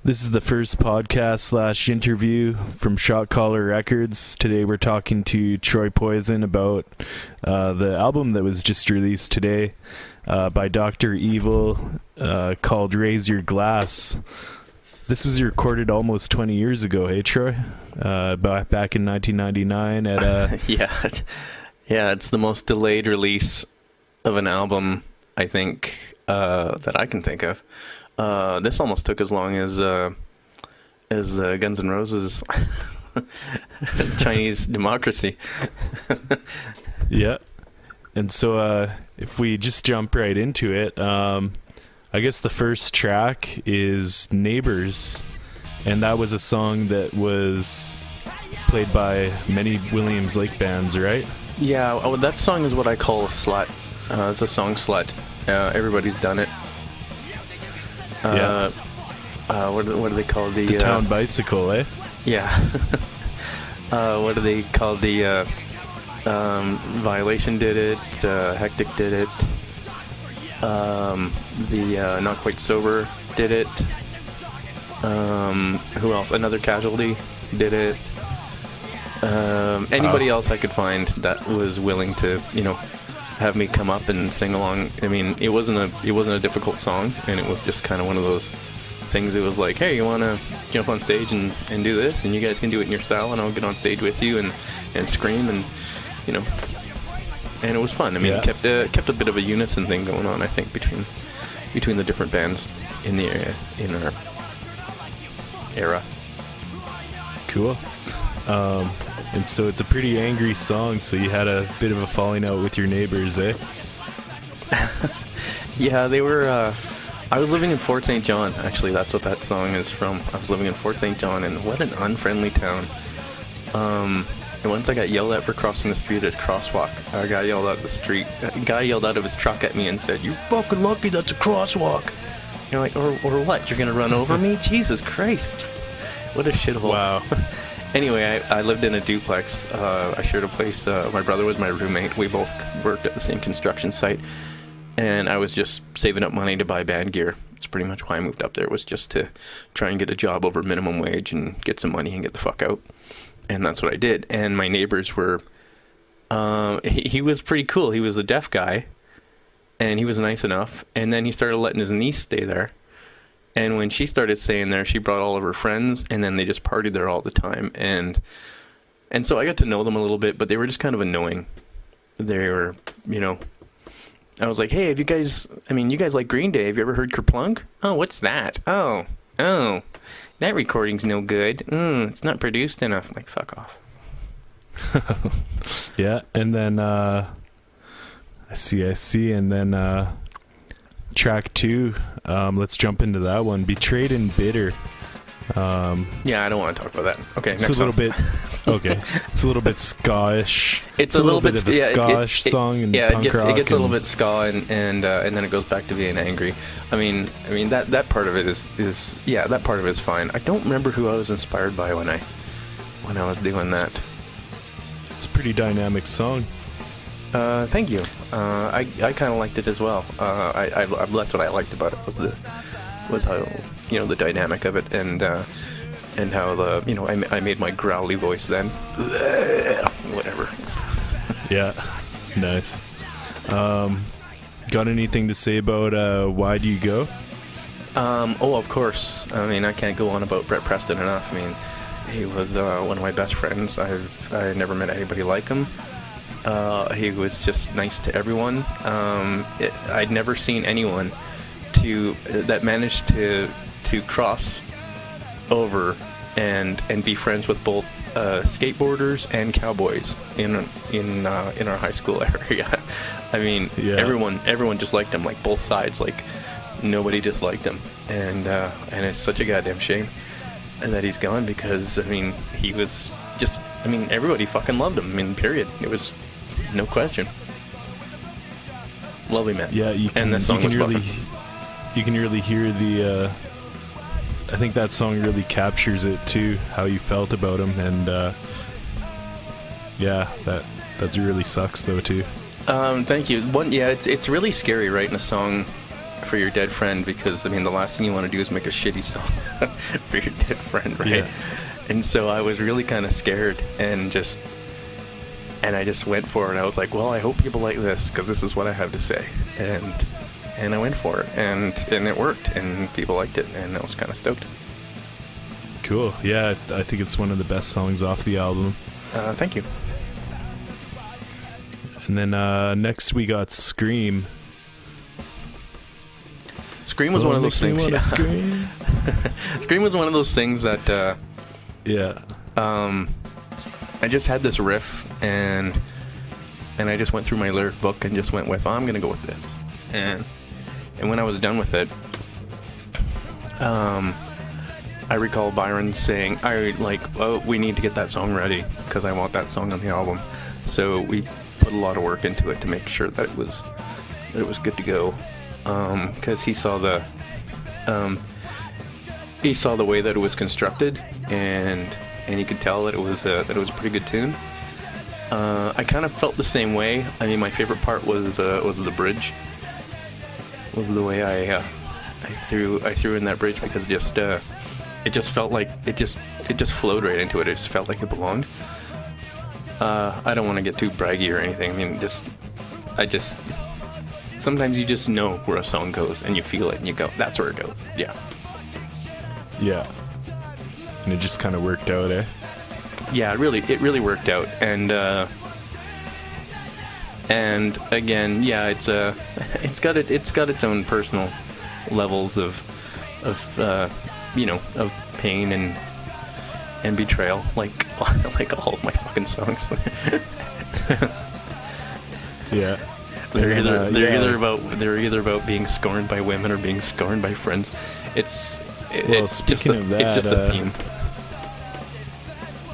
This is the first podcast / interview from Shot Caller Records. Today we're talking to Troi Poison about the album that was just released today by Dr. Evil called Raise Your Glass. This was recorded almost 20 years ago, hey Troi? Back in 1999 at... Yeah, it's the most delayed release of an album, I think, that I can think of. This almost took as long as the Guns N' Roses Chinese Democracy. Yeah. And so if we just jump right into it, I guess the first track is Neighbors, and that was a song that was played by many Williams Lake bands, right? Yeah, that song is what I call a slut. It's a song slut. Everybody's done it. What do they call the town bicycle, eh? Yeah. What do they call the Violation did it, Hectic did it, the Not Quite Sober did it, who else? Another Casualty did it. Anybody else I could find that was willing to, have me come up and sing along. I mean, it wasn't a difficult song, and it was just kind of one of those things. It was like, hey, you want to jump on stage and do this, and you guys can do it in your style, and I'll get on stage with you and scream, and and it was fun. I mean, it kept a bit of a unison thing going on, I think, between the different bands in our era. Cool. And so it's a pretty angry song, so you had a bit of a falling out with your neighbors, eh? Yeah, they were... I was living in Fort St. John, actually. That's what that song is from. I was living in Fort St. John, and what an unfriendly town. And once I got yelled at for crossing the street at a crosswalk. A guy yelled out of his truck at me and said, "You're fucking lucky that's a crosswalk." You're like, or what? You're going to run over me? Jesus Christ. What a shithole. Wow. Anyway, I lived in a duplex. I shared a place. My brother was my roommate. We both worked at the same construction site. And I was just saving up money to buy band gear. It's pretty much why I moved up there, was just to try and get a job over minimum wage and get some money and get the fuck out. And that's what I did. And my neighbors were... he was pretty cool. He was a deaf guy. And he was nice enough. And then he started letting his niece stay there. And when she started staying there, she brought all of her friends, and then they just partied there all the time. And so I got to know them a little bit, but they were just kind of annoying. They were, I was like, hey, you guys like Green Day. Have you ever heard Kerplunk? Oh, what's that? Oh, that recording's no good. It's not produced enough. I'm like, fuck off. Yeah, and then, I see, and then, track 2, let's jump into that one. Betrayed and Bitter. Yeah, I don't want to talk about that. Okay, it's next a little bit. Okay, it's a little bit ska-ish. It's a little bit of a ska-ish song and punk rock. It gets a little bit ska, and then it goes back to being angry. I mean that part of it is that part of it is fine. I don't remember who I was inspired by when I was doing that. It's a pretty dynamic song. Thank you. I kind of liked it as well. That's what I liked about it was how the dynamic of it, and how I made my growly voice then. Whatever. Yeah, nice. Got anything to say about Why Do You Go? Of course. I mean, I can't go on about Brett Preston enough. I mean, he was one of my best friends. I never met anybody like him. He was just nice to everyone. I'd never seen anyone that managed to cross over and be friends with both skateboarders and cowboys in our high school area. I mean, everyone just liked him, like both sides. Like nobody disliked him, and it's such a goddamn shame that he's gone, because I mean, he was just. I mean, everybody fucking loved him. I mean, period. It was no question. Lovely man. Yeah, you can really hear the. I think that song really captures it too, how you felt about him, and that really sucks though too. Thank you. It's really scary writing a song for your dead friend, because I mean the last thing you want to do is make a shitty song for your dead friend, right? Yeah. And so I was really kind of scared, and I just went for it. I was like, well, I hope people like this, because this is what I have to say. And I went for it, and it worked, and people liked it, and I was kind of stoked. Cool. Yeah, I think it's one of the best songs off the album. Thank you. And then next we got Scream. Scream was one of those things. Yeah. Scream. Scream was one of those things that. Yeah. I just had this riff, and I just went through my lyric book and just went with, I'm gonna go with this. And when I was done with it, I recall Byron saying, we need to get that song ready, because I want that song on the album. So we put a lot of work into it to make sure that it was good to go. Because he saw the way that it was constructed, and he could tell that it was a pretty good tune. I kind of felt the same way. I mean, my favorite part was the bridge. Was the way I threw in that bridge, because it just felt like it just flowed right into it. It just felt like it belonged. I don't want to get too braggy or anything. I mean, sometimes you just know where a song goes, and you feel it, and you go, that's where it goes. Yeah. Yeah. And it just kind of worked out, eh? Yeah, it really worked out, and again, yeah, it's got its own personal levels of pain and betrayal, like all of my fucking songs. Yeah. They're either about being scorned by women or being scorned by friends. It's just a theme.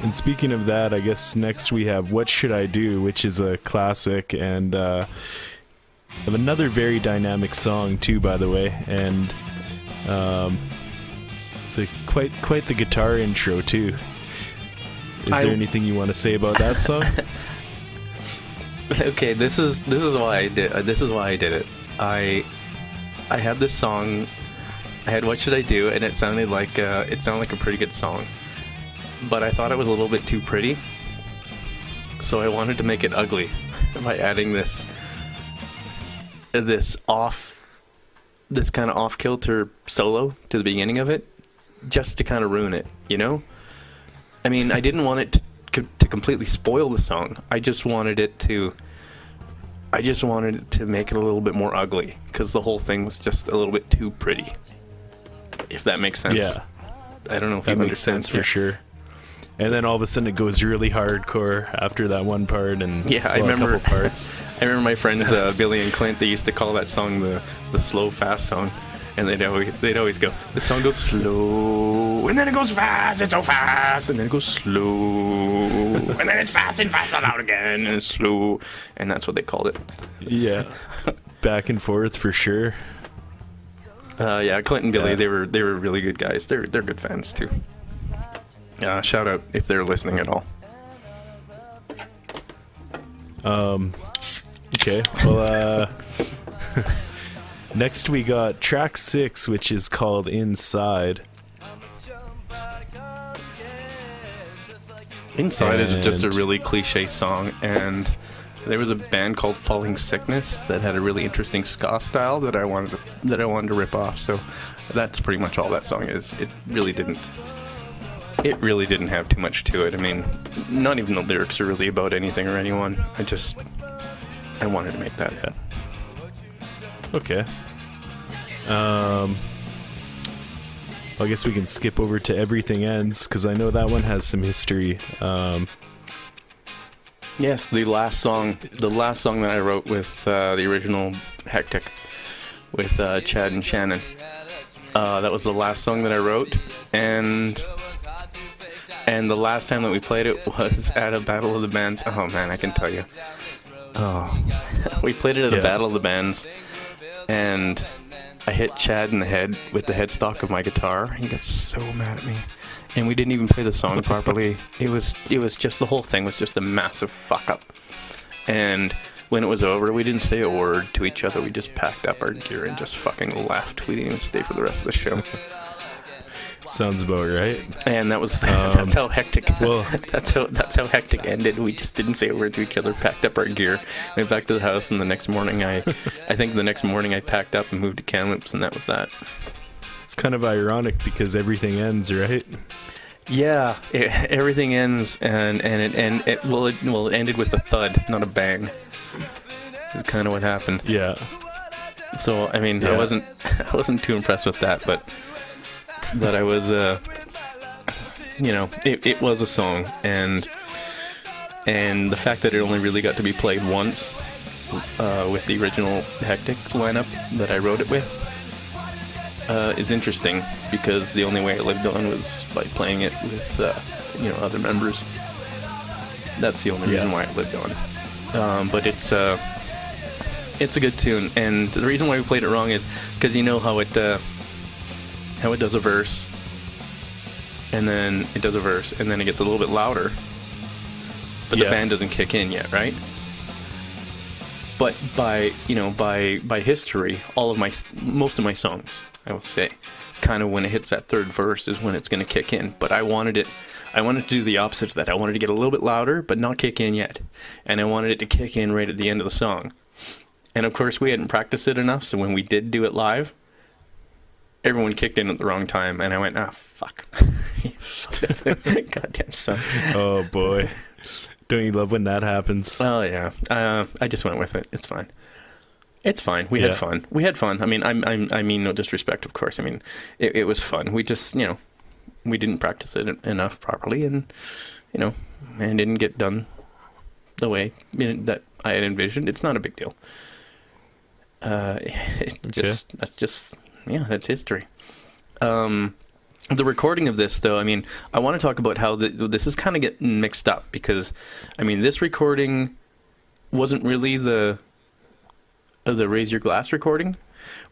And speaking of that, I guess next we have What Should I Do, which is a classic, and of another very dynamic song too, by the way, and quite the guitar intro too. Is there anything you want to say about that song? Okay, this is why I did it. I had this song. I had What Should I Do, and it sounded like a pretty good song. But I thought it was a little bit too pretty, so I wanted to make it ugly by adding this kind of off-kilter solo to the beginning of it, just to kind of ruin it, you know? I mean, I didn't want it to completely spoil the song. I just wanted to make it a little bit more ugly, because the whole thing was just a little bit too pretty, if that makes sense. Yeah. I don't know if that you makes sense for sure. And then all of a sudden it goes really hardcore after that one part, and I remember a couple parts. I remember my friends Billy and Clint. They used to call that song the slow fast song, and they'd always go, the song goes slow, and then it goes fast. It's so fast, and then it goes slow, and then it's fast and fast and out again, and it's slow, and that's what they called it. Yeah, back and forth for sure. Clint and Billy, they were really good guys. They're good fans too. Shout out if they're listening at all. Okay. Well, next we got track 6, which is called Inside. Inside is just a really cliche song, and there was a band called Falling Sickness that had a really interesting ska style that I wanted to rip off. So that's pretty much all that song is. It really didn't have too much to it. I mean, not even the lyrics are really about anything or anyone. I wanted to make that. Yeah. Okay. I guess we can skip over to Everything Ends, because I know that one has some history. Yes, the last song that I wrote with the original Hectic with Chad and Shannon. That was the last song that I wrote, and the last time that we played it was at a Battle of the Bands. Oh man, I can tell you. Oh, we played it at a Battle of the Bands, and I hit Chad in the head with the headstock of my guitar. He got so mad at me, and we didn't even play the song properly. It was just, the whole thing was just a massive fuck up, and when it was over, we didn't say a word to each other. We just packed up our gear and just fucking left. We didn't even stay for the rest of the show. Sounds about right. And that was that's how hectic. Well, that's how hectic ended. We just didn't say a word to each other. Packed up our gear, went back to the house, and the next morning, I think the next morning I packed up and moved to Kamloops, and that was that. it's kind of ironic because everything ends, right? Yeah, everything ends, and it ended with a thud, not a bang. Is kind of what happened. Yeah. So I mean, Yeah. I wasn't too impressed with that, but I was, it was a song, and the fact that it only really got to be played once with the original Hectic lineup that I wrote it with is interesting, because the only way it lived on was by playing it with other members. That's the only reason why it lived on. But it's a good tune, and the reason why we played it wrong is because you know how it does a verse, and then it does a verse, and then it gets a little bit louder, but the band doesn't kick in yet, right? But by history, most of my songs, I will say, kind of when it hits that third verse is when it's going to kick in. But I wanted to do the opposite of that. I wanted to get a little bit louder, but not kick in yet, and I wanted it to kick in right at the end of the song. And of course, we hadn't practiced it enough, so when we did do it live, everyone kicked in at the wrong time, and I went, fuck. Goddamn son. Oh, boy. Don't you love when that happens? Well, yeah. I just went with it. It's fine. It's fine. We had fun. I mean, I mean no disrespect, of course. I mean, it was fun. We just, we didn't practice it enough properly, and, and didn't get done the way that I had envisioned. It's not a big deal. That's history. The recording of this, though, I mean, I want to talk about how this is kind of getting mixed up, because, I mean, this recording wasn't really the Raise Your Glass recording.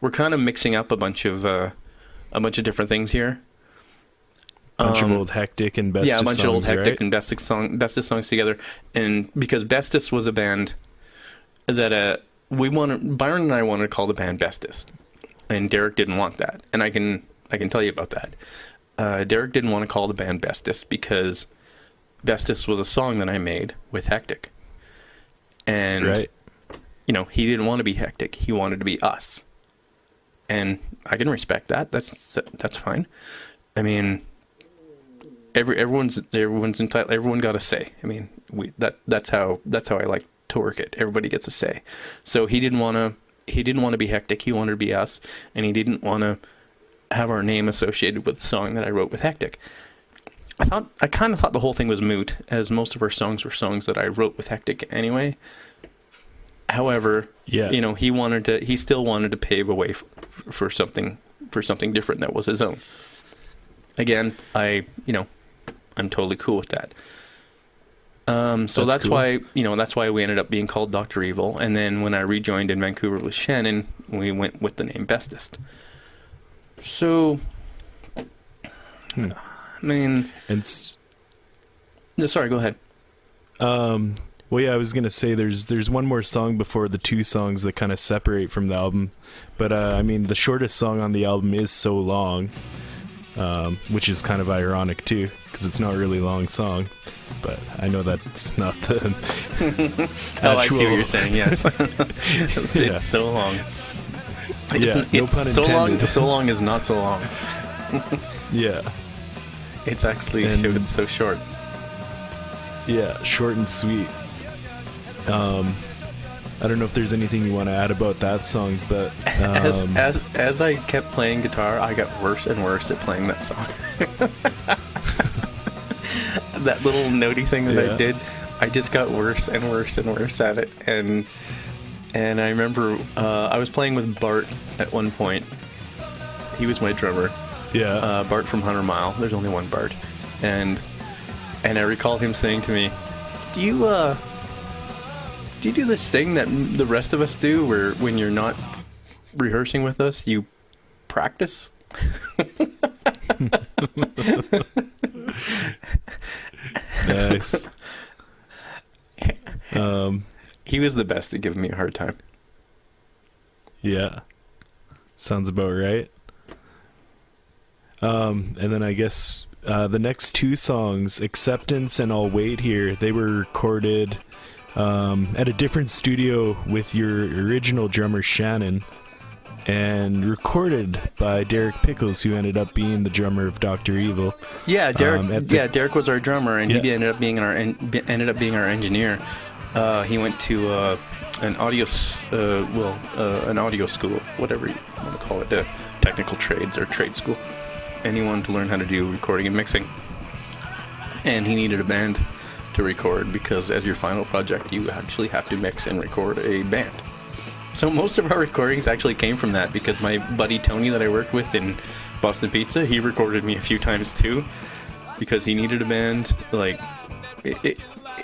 We're kind of mixing up a bunch of different things here. Bunch of old Hectic and Bestis songs, yeah, a bunch of old Hectic right? and Bestis songs together, and because Bestis was a band that Byron and I wanted to call the band Bestis, and Derek didn't want that, and I can tell you about that. Derek didn't want to call the band Bestis because Bestis was a song that I made with Hectic, and he didn't want to be Hectic. He wanted to be us, and I can respect that. That's fine. I mean, everyone's entitled. Everyone got a say. I mean, that's how I like to work it. Everybody gets a say. So he didn't want to be Hectic. He wanted to be us, and he didn't want to have our name associated with the song that I wrote with Hectic. I kind of thought the whole thing was moot, as most of our songs were songs that I wrote with Hectic anyway. However, he still wanted to pave a way for something different that was his own. Again, I'm totally cool with that. So that's cool. That's why we ended up being called Dr. Evil. And then when I rejoined in Vancouver with Shannon, we went with the name Bestist. So, I mean, sorry, go ahead. Well, yeah, I was gonna say there's one more song before the two songs that kind of separate from the album, but I mean the shortest song on the album is So Long, which is kind of ironic too, because it's not a really long song. But I know that's not the Oh, I see what you're saying, yes. It's so long. It's so long. So long is not so long. Yeah. It's actually so short. Yeah, short and sweet. I don't know if there's anything you want to add about that song, but as I kept playing guitar, I got worse and worse at playing that song. That little notey thing that I did, I just got worse and worse and worse at it. And I remember I was playing with Bart at one point. He was my drummer. Yeah. Bart from 100 Mile. There's only one Bart. And I recall him saying to me, Do you do this thing that the rest of us do, where when you're not rehearsing with us, you practice? Nice. He was the best at giving me a hard time. Yeah. Sounds about right. And then I guess the next two songs, Acceptance and I'll Wait Here, they were recorded at a different studio with your original drummer Shannon, and recorded by Derek Pickles, who ended up being the drummer of Dr. Evil. Yeah, Derek. Derek was our drummer, and he ended up being our engineer. He went to an audio school, whatever you want to call it, technical trades or trade school, and he wanted to learn how to do recording and mixing. And he needed a band to record, because as your final project, you actually have to mix and record a band. So most of our recordings actually came from that, because my buddy Tony that I worked with in Boston Pizza, he recorded me a few times too, because he needed a band. Like,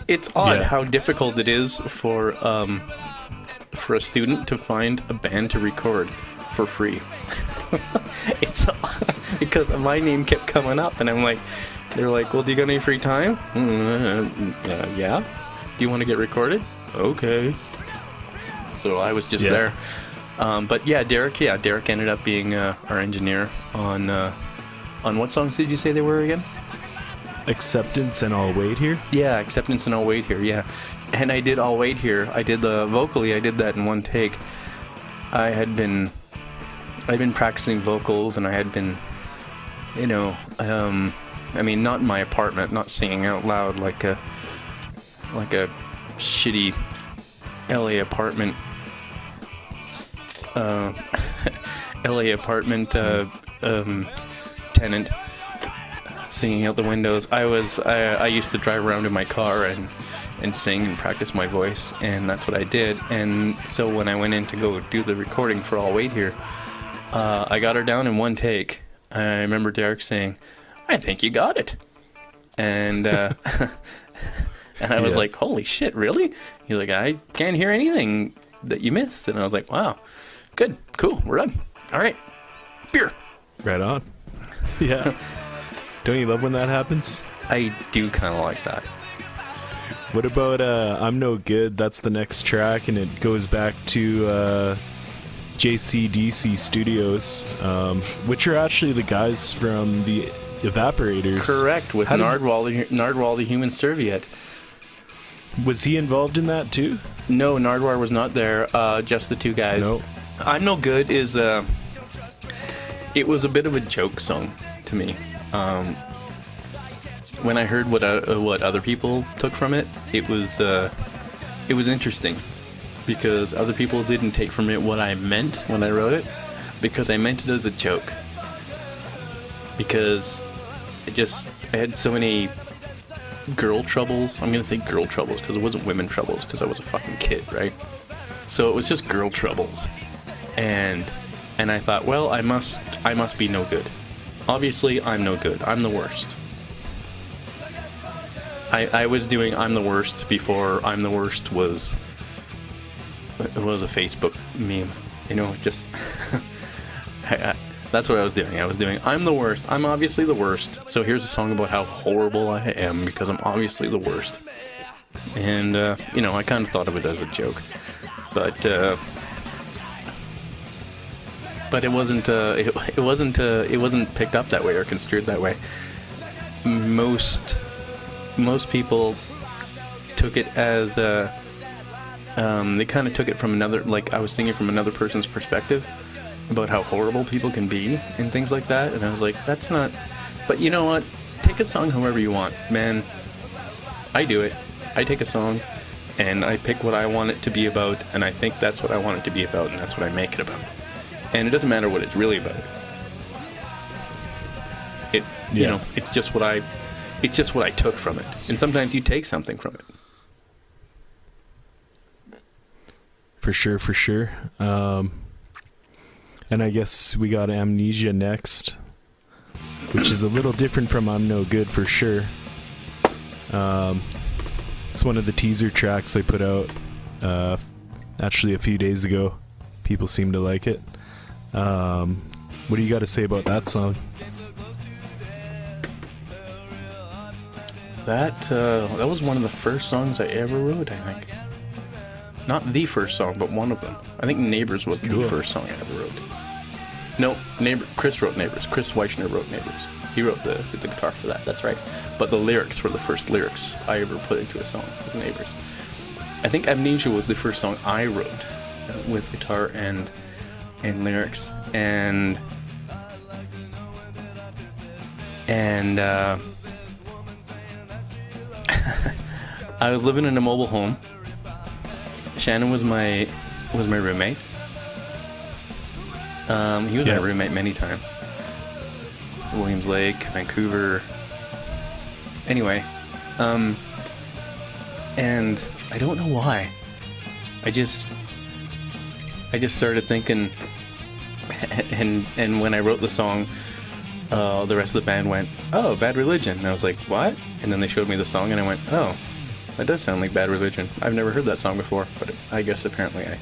it's odd how difficult it is for a student to find a band to record for free. It's because my name kept coming up, and I'm like, they're like, well, do you got any free time? Yeah. Do you want to get recorded? Okay. So I was just there. But yeah, Derek ended up being our engineer on what songs did you say they were again? Acceptance and I'll Wait Here? Yeah, Acceptance and I'll Wait Here, yeah. And I did I'll Wait Here. I did vocally, I did that in one take. I'd been practicing vocals, and I had been, I mean, not in my apartment, not singing out loud like a shitty LA apartment tenant singing out the windows. I used to drive around in my car and sing and practice my voice, and that's what I did. And so when I went in to go do the recording for I'll Wait Here, I got her down in one take. I remember Derek saying, I think you got it. And and I was like, holy shit, really? He's like, I can't hear anything that you missed. And I was like, wow, good, cool, we're done. All right, beer. Right on. Yeah. Don't you love when that happens? I do kind of like that. What about I'm No Good? That's the next track, and it goes back to JCDC Studios, which are actually the guys from the Evaporators. Correct, with Nardwuar the Human Serviette. Was he involved in that too? No, Nardwuar was not there, just the two guys. No. I'm No Good is, it was a bit of a joke song to me. When I heard what other people took from it, it was interesting, because other people didn't take from it what I meant when I wrote it, because I meant it as a joke. Because I had so many girl troubles. I'm gonna say girl troubles because it wasn't women troubles, because I was a fucking kid, right? So it was just girl troubles, and I thought, well, I must be no good. Obviously, I'm no good. I'm the worst. I was doing I'm the worst before I'm the worst was a Facebook meme, just that's what I was doing. I was doing I'm the worst. I'm obviously the worst. So here's a song about how horrible I am because I'm obviously the worst. And I kind of thought of it as a joke, but it wasn't. It wasn't picked up that way or construed that way. Most people took it as they kind of took it from another, like I was singing from another person's perspective about how horrible people can be and things like that, and I was like, that's not. But you know what? Take a song however you want, man. I do it. I take a song and I pick what I want it to be about, and I think that's what I want it to be about, and that's what I make it about. And it doesn't matter what it's really about. It's just what I took from it. And sometimes you take something from it. For sure. And I guess we got Amnesia next, which is a little different from I'm No Good for sure. It's one of the teaser tracks they put out actually a few days ago. People seem to like it. What do you got to say about that song? That was one of the first songs I ever wrote, I think. Not the first song, but one of them. I think Neighbors was Cool. the first song I ever wrote. No, Chris wrote Neighbors. Chris Weichner wrote Neighbors. He wrote the guitar for that, that's right. But the lyrics were the first lyrics I ever put into a song, was Neighbors. I think Amnesia was the first song I wrote with guitar and lyrics. And I was living in a mobile home. Shannon was my roommate. He was my roommate many times. Williams Lake, Vancouver. Anyway, and I don't know why. I just started thinking, and when I wrote the song, the rest of the band went, "Oh, Bad Religion," and I was like, "What?" And then they showed me the song, and I went, "Oh, that does sound like Bad Religion. I've never heard that song before, but I guess apparently I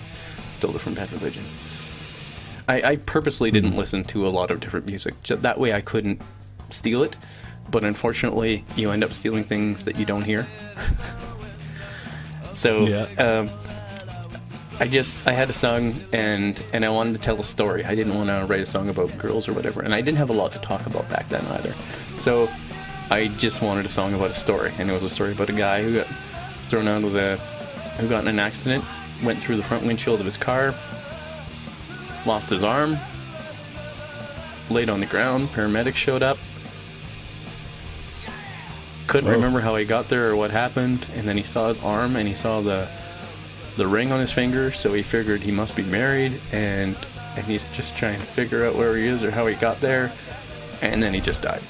stole it from Bad Religion." I purposely didn't listen to a lot of different music. That way I couldn't steal it. But unfortunately, you end up stealing things that you don't hear. So I had a song and I wanted to tell a story. I didn't want to write a song about girls or whatever. And I didn't have a lot to talk about back then either. So I just wanted a song about a story. And it was a story about a guy who got thrown out of who got in an accident, went through the front windshield of his car, lost his arm, laid on the ground, paramedics showed up, couldn't remember how he got there or what happened, and then he saw his arm and he saw the ring on his finger, so he figured he must be married, and he's just trying to figure out where he is or how he got there, and then he just died.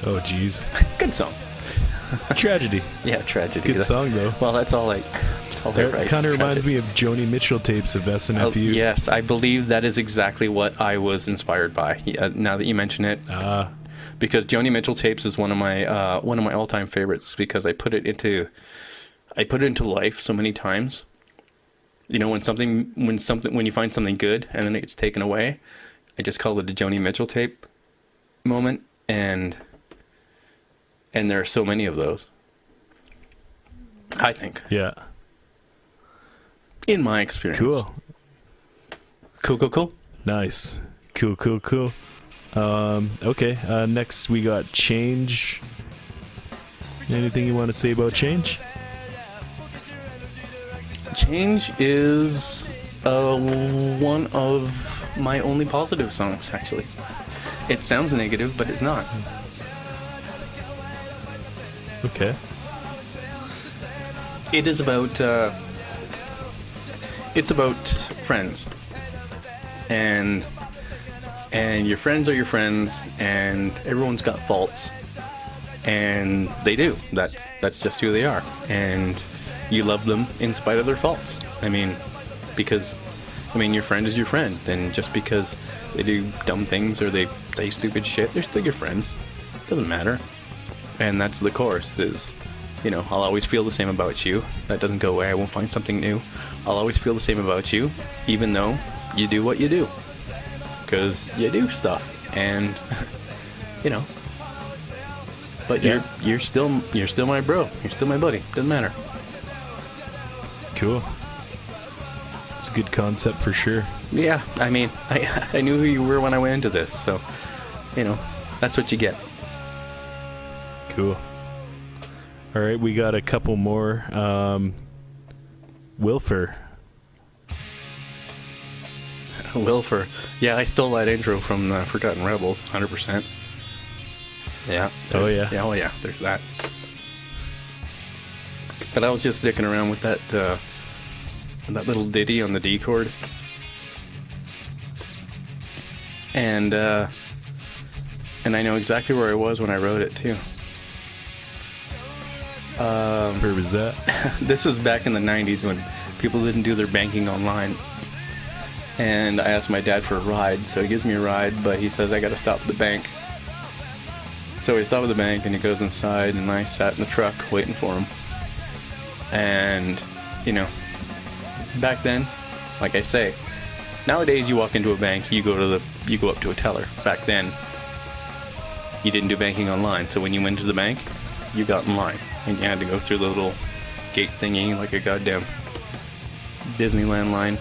Oh, jeez. Good song. Tragedy. Yeah, tragedy. Good song, though. Well, that's all I write. Kind of reminds me of Joni Mitchell tapes of SNFU. Oh, yes, I believe that is exactly what I was inspired by. Now that you mention it, because Joni Mitchell tapes is one of my all-time favorites because I put it into life so many times. You know, when you find something good and then it gets taken away, I just call it a Joni Mitchell tape moment, and there are so many of those, I think. Yeah. In my experience. Cool. Nice. Cool. Okay. Next we got Change. Anything you want to say about Change? Change is one of my only positive songs, actually. It sounds negative, but it's not. Okay. It is about friends, and your friends are your friends, and everyone's got faults, and they do. That's just who they are, and you love them in spite of their faults. I mean, your friend is your friend, and just because they do dumb things or they say stupid shit, they're still your friends. Doesn't matter. And that's the chorus is, I'll always feel the same about you. That doesn't go away. I won't find something new. I'll always feel the same about you, even though you do what you do. Because you do stuff. And, But you're still my bro. You're still my buddy. Doesn't matter. Cool. It's a good concept for sure. Yeah, I mean, I knew who you were when I went into this. So, that's what you get. Cool. All right, we got a couple more. Wilfer. Yeah, I stole that intro from the Forgotten Rebels, 100%. Yeah. Oh, yeah. Oh, yeah, there's that. But I was just sticking around with that little ditty on the D chord. And I know exactly where I was when I wrote it, too. Where was that? This is back in the 90s when people didn't do their banking online. And I asked my dad for a ride, so he gives me a ride, but he says I gotta stop at the bank. So we stop at the bank and he goes inside, and I sat in the truck waiting for him. And, back then, like I say, nowadays you walk into a bank, you go up to a teller. Back then, you didn't do banking online, so when you went to the bank, you got in line. And you had to go through the little gate thingy like a goddamn Disneyland line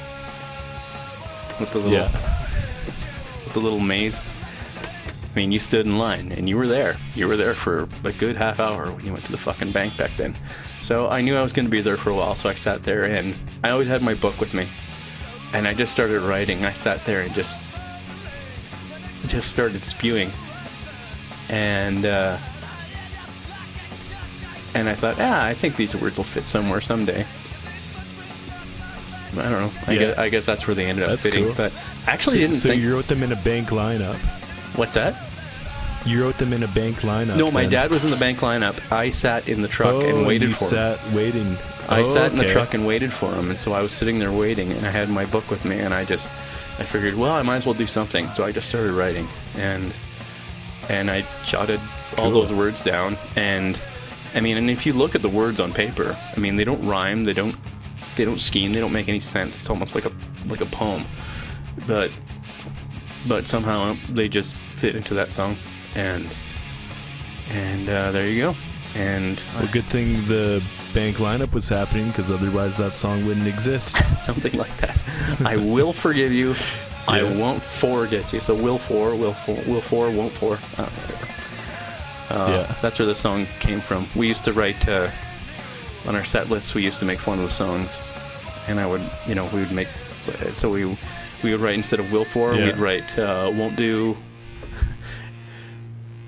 with the little with the little maze. I mean, you stood in line and you were there. You were there for a good half hour when you went to the fucking bank back then. So I knew I was going to be there for a while, so I sat there and I always had my book with me. And I just started writing. I sat there and just started spewing. And I thought, I think these words will fit somewhere someday. I don't know. I guess that's where they ended up fitting. Cool. But actually, didn't think. So you wrote them in a bank lineup. What's that? You wrote them in a bank lineup. No, my dad was in the bank lineup. I sat in the truck and waited for him. I sat in the truck and waited for him, and so I was sitting there waiting, and I had my book with me, and I figured, well, I might as well do something. So I just started writing, and I jotted all those words down, and I mean, and if you look at the words on paper, I mean, they don't rhyme, they don't scheme, they don't make any sense. It's almost like a poem, but somehow they just fit into that song, and there you go. And good thing the bank lineup was happening, because otherwise that song wouldn't exist. Something like that. I will forgive you. Yeah. I won't forget you. So will for, won't for. That's where the song came from. We used to write on our set lists. We used to make fun of the songs, and we would make. So we would write, instead of will for, we'd write won't do.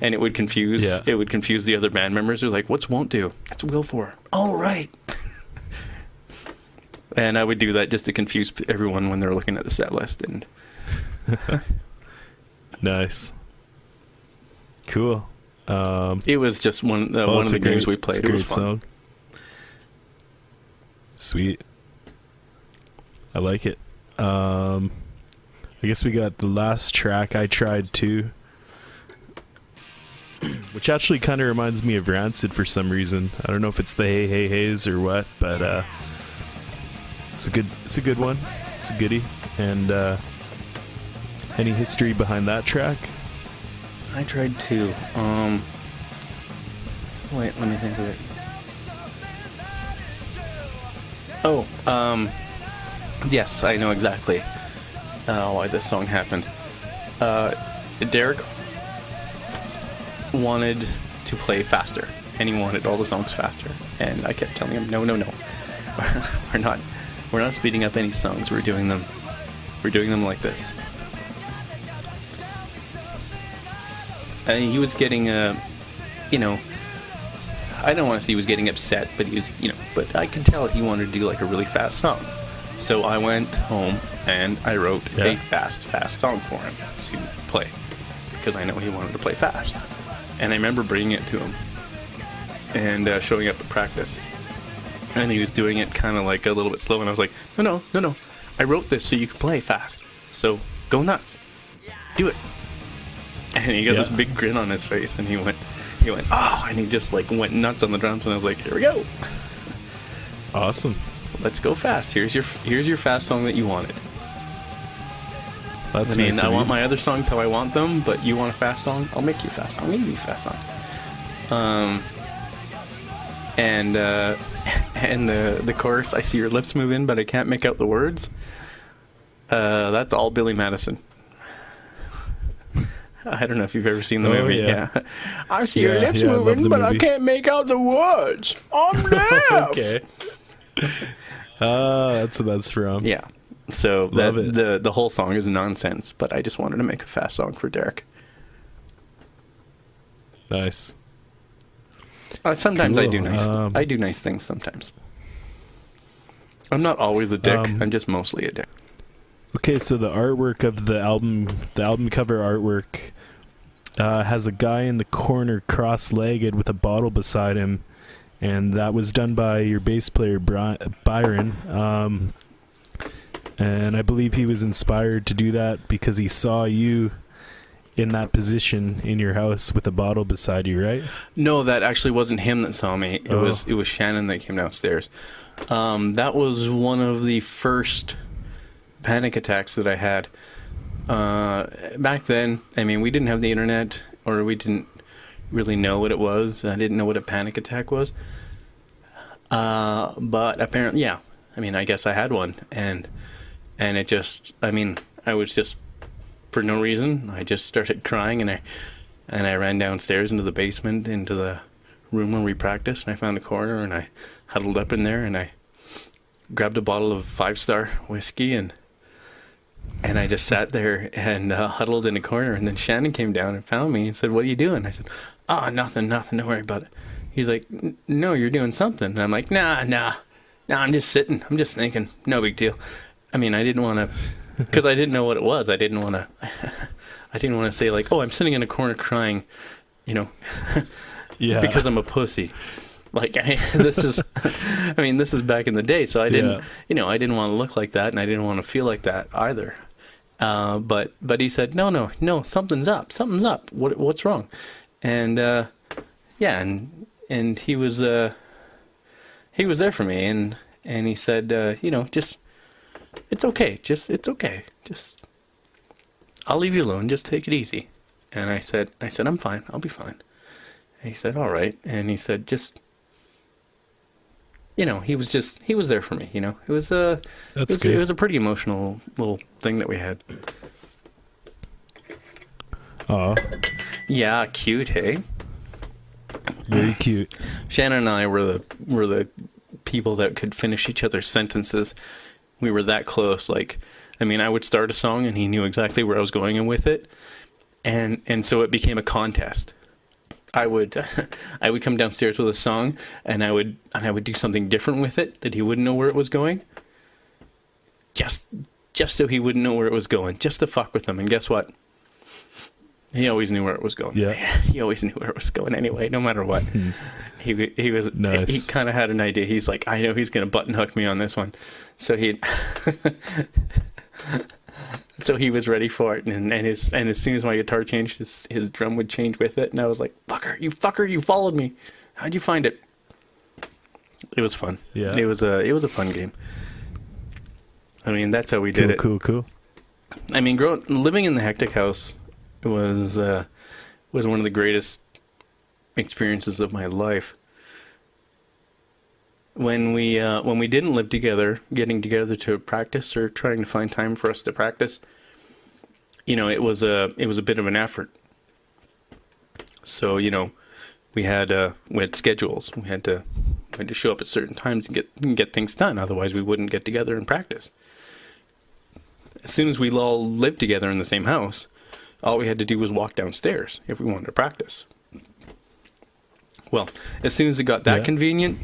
And it would confuse the other band members. They're like, "What's won't do? That's will for." Oh, right. And I would do that just to confuse everyone when they're looking at the set list. And nice, cool. It was just one of the games we played. It was fun. Song. Sweet. I like it. I guess we got the last track I tried too, which actually kind of reminds me of Rancid for some reason. I don't know if it's the Hey Hey Heys or what, but it's a good one. It's a goodie. And any history behind that track? I tried to. Wait, let me think of it. Yes, I know exactly why this song happened. Derek wanted to play faster, and he wanted all the songs faster, and I kept telling him, no, we're not speeding up any songs. We're doing them like this. And he was getting I don't want to say he was getting upset, but he was, but I could tell he wanted to do like a really fast song. So I went home and I wrote a fast song for him to play, because I know he wanted to play fast. And I remember bringing it to him and showing up at practice. And he was doing it kind of like a little bit slow, and I was like, no. I wrote this so you can play fast. So go nuts. Do it. And he got this big grin on his face, and he went, oh, and he just like went nuts on the drums, and I was like, here we go. Awesome. Let's go fast. Here's your fast song that you wanted. That's nice. I want my other songs how I want them, but you want a fast song? I'll make you a fast song. I'll give you a fast song. And the chorus, I see your lips moving, but I can't make out the words. That's all Billy Madison. I don't know if you've ever seen the movie. Yeah. I see your lips moving, but I can't make out the words. I'm left. Okay. That's what that's from. Yeah. So the whole song is nonsense, but I just wanted to make a fast song for Derek. Nice. Sometimes cool. I do nice things sometimes. I'm not always a dick. I'm just mostly a dick. Okay, so the artwork of the album cover artwork has a guy in the corner cross-legged with a bottle beside him, and that was done by your bass player Byron. And I believe he was inspired to do that because he saw you in that position in your house with a bottle beside you, right? No, that actually wasn't him that saw me. It was Shannon that came downstairs. That was one of the first panic attacks that I had. Back then, I mean, we didn't have the internet, or we didn't really know what it was. I didn't know what a panic attack was. But apparently, I mean, I guess I had one, and it just, I mean, I was just, for no reason, I just started crying, and I ran downstairs into the basement, into the room where we practiced, and I found a corner, and I huddled up in there, and I grabbed a bottle of 5-star whiskey, and I just sat there and huddled in a corner. And then Shannon came down and found me and said, "What are you doing?" I said, "Oh, nothing, don't worry about it." He's like, "No, you're doing something." And I'm like, nah, I'm just sitting, I'm just thinking, no big deal. I mean, I didn't want to, because I didn't know what it was. I didn't want to say like, "Oh, I'm sitting in a corner crying," you know, Yeah. because I'm a pussy. Like, this is back in the day, so I didn't, I didn't want to look like that, and I didn't want to feel like that either. But he said, no, something's up. What's wrong? And and he was there for me, and he said, just, it's okay, just I'll leave you alone, just take it easy. And I said, I'm fine, I'll be fine. And he said, all right. And he said, just, he was there for me. It was That's good. it was a pretty emotional little thing that we had. Oh, Yeah, cute, hey. very cute. Shannon and I were the people that could finish each other's sentences. We were that close. Like, I mean, I would start a song and he knew exactly where I was going with it, and so it became a contest. I would come downstairs with a song, and I would do something different with it that he wouldn't know where it was going. Just so he wouldn't know where it was going, just to fuck with him. And guess what? He always knew where it was going. Yeah. He always knew where it was going anyway, no matter what. He was Nice. He kind of had an idea. He's like, I know he's gonna button hook me on this one, so he. So he was ready for it, and as soon as my guitar changed, his drum would change with it, and I was like, fucker, you followed me. How'd you find it? It was fun. Yeah. It was a fun game. I mean, that's how we did it. Cool. I mean, living in the Hectic House was one of the greatest experiences of my life. When we didn't live together, getting together to practice or trying to find time for us to practice, it was a bit of an effort. So, we had schedules. We had to show up at certain times and get things done. Otherwise, we wouldn't get together and practice. As soon as we all lived together in the same house, all we had to do was walk downstairs if we wanted to practice. Well, as soon as it got that convenient,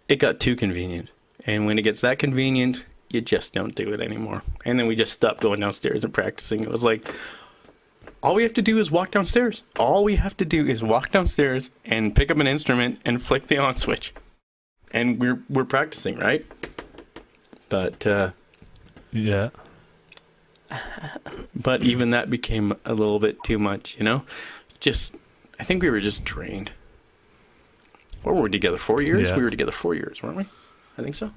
it got too convenient. And when it gets that convenient, you just don't do it anymore. And then we just stopped going downstairs and practicing. It was like, all we have to do is walk downstairs. All we have to do is walk downstairs and pick up an instrument and flick the on switch. And we're practicing, right? But Yeah. but even that became a little bit too much, I think we were just drained. Or were we together 4 years? Yeah. We were together 4 years, weren't we? I think so.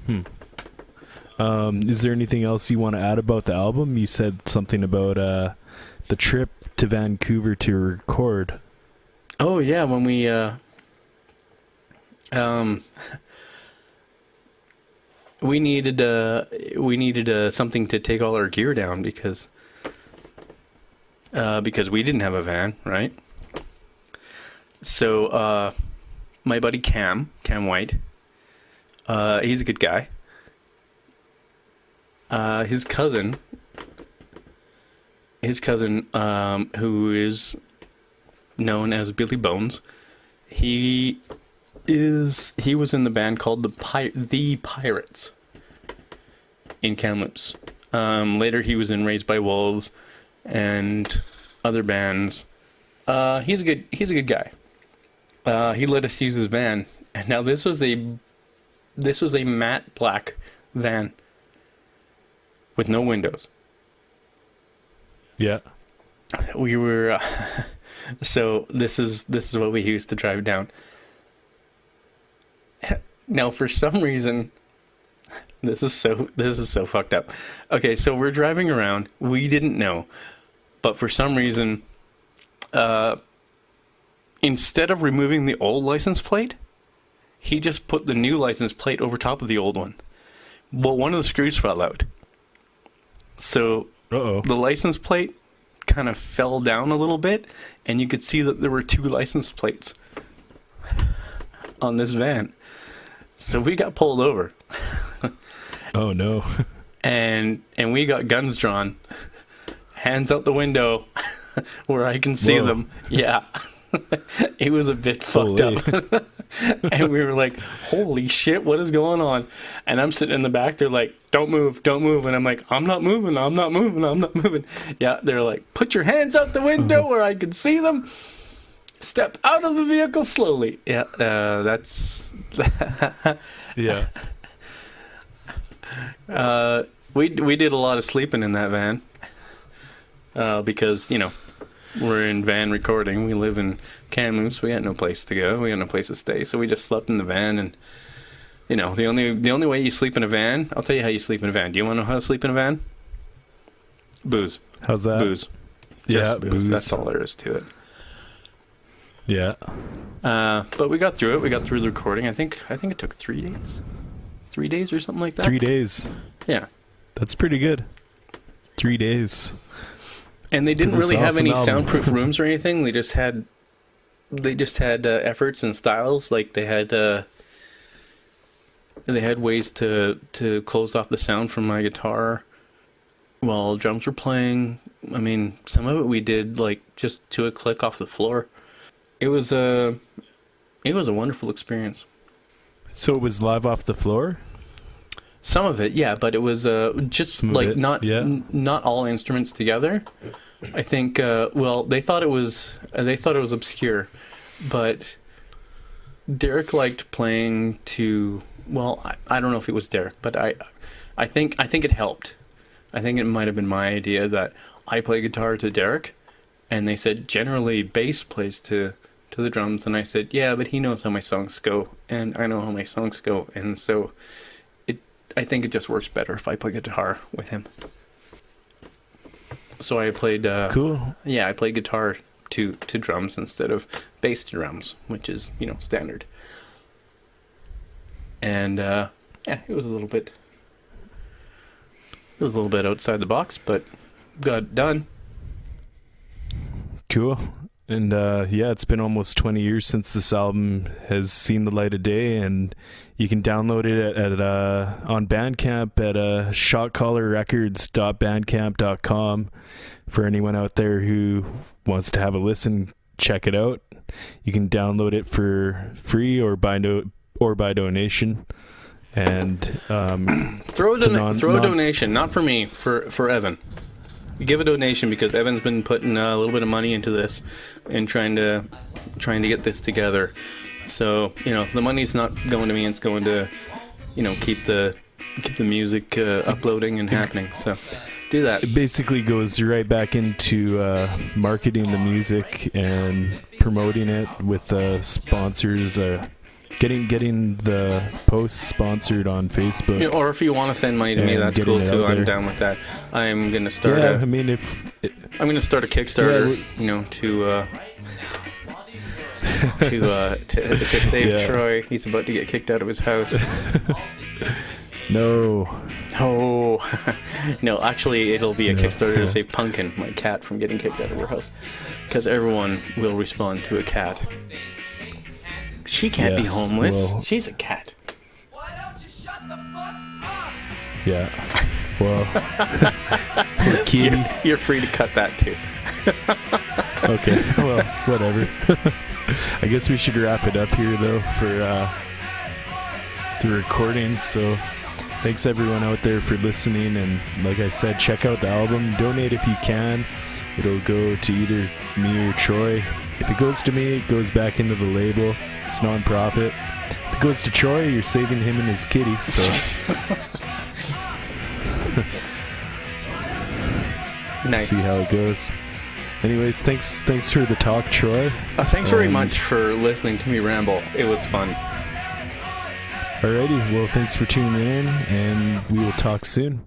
Is there anything else you want to add about the album? You said something about the trip to Vancouver to record. Oh yeah, when we we needed something to take all our gear down because we didn't have a van, right? So my buddy Cam White, he's a good guy. His cousin, who is known as Billy Bones, he was in the band called the Pirates in Kamloops. Later he was in Raised by Wolves and other bands. He's a good guy. He let us use his van, and now this was a matte black van with no windows. Yeah. We were so this is what we used to drive down. Now, for some reason, this is so fucked up. Okay, so we're driving around. We didn't know, but for some reason, instead of removing the old license plate, he just put the new license plate over top of the old one. Well, one of the screws fell out. So the license plate kind of fell down a little bit, and you could see that there were 2 license plates on this van. So we got pulled over. Oh no. And we got guns drawn. Hands out the window where I can see them. Yeah. It was a bit fucked up. And we were like, holy shit, what is going on? And I'm sitting in the back, they're like, don't move. And I'm like, I'm not moving. Yeah, they're like, put your hands out the window where I can see them. Step out of the vehicle slowly. Yeah, that's... Yeah. We did a lot of sleeping in that van. Because, we're in van recording. We live in Kamloops. We had no place to go. We had no place to stay. So we just slept in the van. And, the only way you sleep in a van, I'll tell you how you sleep in a van. Do you want to know how to sleep in a van? Booze. How's that? Booze. Yeah, just booze. That's all there is to it. Yeah. But we got through it. We got through the recording. I think it took 3 days. 3 days or something like that. 3 days. Yeah. That's pretty good. 3 days. And they didn't really have any album. soundproof rooms or anything. They just had efforts and styles. Like they had ways to close off the sound from my guitar while drums were playing. I mean, some of it we did like just to a click off the floor. It was a wonderful experience. So it was live off the floor? Some of it, yeah, but it was just like not all instruments together. I think they thought it was obscure, but Derek liked playing to. Well, I don't know if it was Derek, but I think it helped. I think it might have been my idea that I play guitar to Derek, and they said generally bass plays to the drums, and I said yeah, but he knows how my songs go, and I know how my songs go, and so. I think it just works better if I play guitar with him. So I played... cool. Yeah, I played guitar to drums instead of bass to drums, which is, standard. And, it was a little bit outside the box, but got it done. Cool. And it's been almost 20 years since this album has seen the light of day, and you can download it at on Bandcamp at shotcollarrecords.bandcamp.com. For anyone out there who wants to have a listen, check it out. You can download it for free or by donation. And throw a donation, not for me, for Evan. Give a donation because Evan's been putting a little bit of money into this and trying to get this together. So the money's not going to me; it's going to keep the music uploading and happening. So do that. It basically goes right back into marketing the music and promoting it with sponsors. Getting the posts sponsored on Facebook. Or if you want to send money to me, that's cool too. I'm down with that. I'm gonna start. Yeah, I'm gonna start a Kickstarter. To save Troi. He's about to get kicked out of his house. No. Oh, no. Actually, it'll be a Kickstarter to save Pumpkin, my cat, from getting kicked out of her house, because everyone will respond to a cat. She can't be homeless. Well, she's a cat. Why don't you shut the fuck up? Yeah. Well, poor kitty. You're free to cut that too. Okay. Well, whatever. I guess we should wrap it up here though for the recording. So thanks everyone out there for listening, and like I said, check out the album. Donate if you can. It'll go to either me or Troi. If it goes to me, it goes back into the label. It's non-profit. If it goes to Troi, you're saving him and his kitty, so... Nice. See how it goes. Anyways, thanks for the talk, Troi. Thanks very much for listening to me ramble. It was fun. Alrighty, well, thanks for tuning in, and we will talk soon.